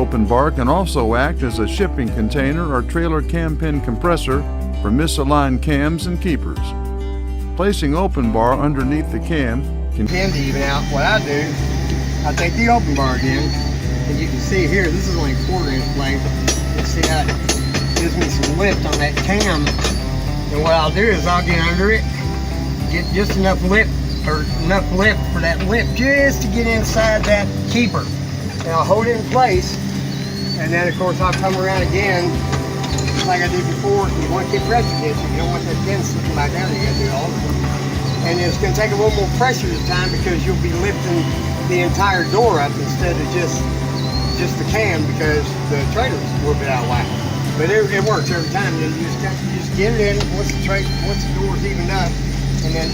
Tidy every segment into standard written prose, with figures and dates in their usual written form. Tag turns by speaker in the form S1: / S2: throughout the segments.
S1: OPNBar can also act as a shipping container or trailer cam pin compressor for misaligned cams and keepers. Placing OPNBar underneath the cam can
S2: to even out. What I do, I take the OPNBar again, and you can see here, this is only 1/4 inch length. You can see how it gives me some lift on that cam. And what I'll do is I'll get under it, get just enough lift for that lip just to get inside that keeper. And I'll hold it in place, and then of course I'll come around again like I did before. You want to get pressure hits, you don't want that pin slipping back down there. You got to do it all the time. And it's going to take a little more pressure this time because you'll be lifting the entire door up instead of just the cam, because the trailer's a little bit out of whack. But it works every time. You just get it in once the door's evened up, and then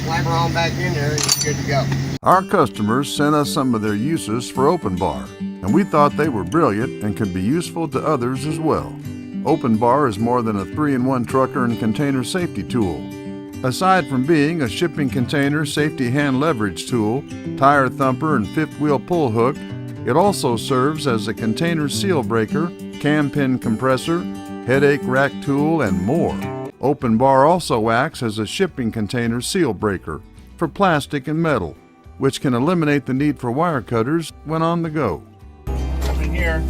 S2: slammer on back in there and it's good to go.
S1: Our customers sent us some of their uses for OPNBar, and we thought they were brilliant and could be useful to others as well. OPNBar is more than a 3-in-1 trucker and container safety tool. Aside from being a shipping container safety hand leverage tool, tire thumper, and fifth wheel pull hook, it also serves as a container seal breaker, cam pin compressor, headache rack tool, and more. OPNBar also acts as a shipping container seal breaker for plastic and metal, which can eliminate the need for wire cutters when on the go.
S2: In here,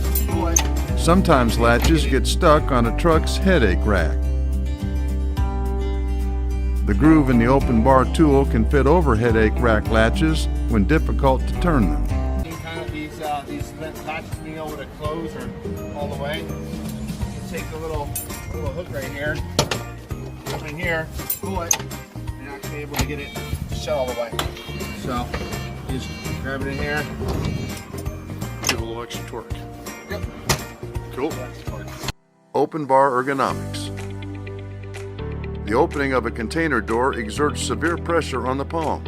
S1: sometimes latches get stuck on a truck's headache rack. The groove in the OPNBar tool can fit over headache rack latches when difficult to turn them.
S2: These latches being able to close or all the way. You take the little hook right here, in here, pull it, and I'll be able to get it shut all the way. So just grab it in here.
S1: Give a little extra torque.
S2: Yep.
S1: Cool. OPNBar ergonomics. The opening of a container door exerts severe pressure on the palm.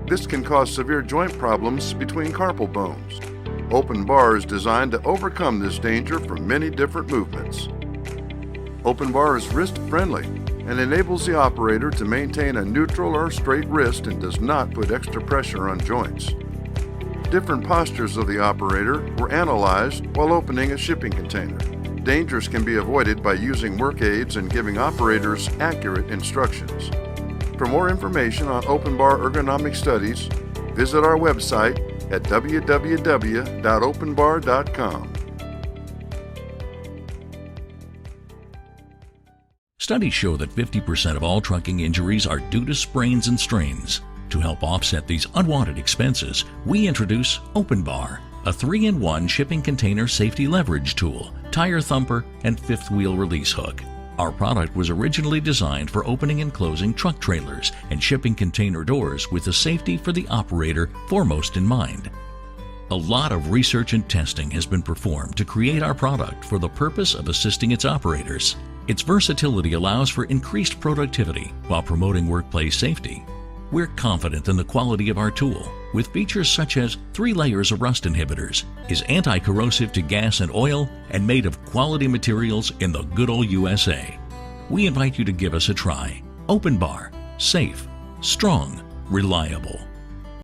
S1: This can cause severe joint problems between carpal bones. OPNBar is designed to overcome this danger from many different movements. OPNBar is wrist-friendly and enables the operator to maintain a neutral or straight wrist and does not put extra pressure on joints. Different postures of the operator were analyzed while opening a shipping container. Dangers can be avoided by using work aids and giving operators accurate instructions. For more information on OPNBar ergonomic studies, visit our website at www.openbar.com.
S3: Studies show that 50% of all trucking injuries are due to sprains and strains. To help offset these unwanted expenses, we introduce OPNBar, a 3-in-1 shipping container safety leverage tool, tire thumper, and fifth wheel release hook. Our product was originally designed for opening and closing truck trailers and shipping container doors with the safety for the operator foremost in mind. A lot of research and testing has been performed to create our product for the purpose of assisting its operators. Its versatility allows for increased productivity while promoting workplace safety. We're confident in the quality of our tool, with features such as 3 layers of rust inhibitors, is anti-corrosive to gas and oil, and made of quality materials in the good old USA. We invite you to give us a try. OPNBar, safe, strong, reliable.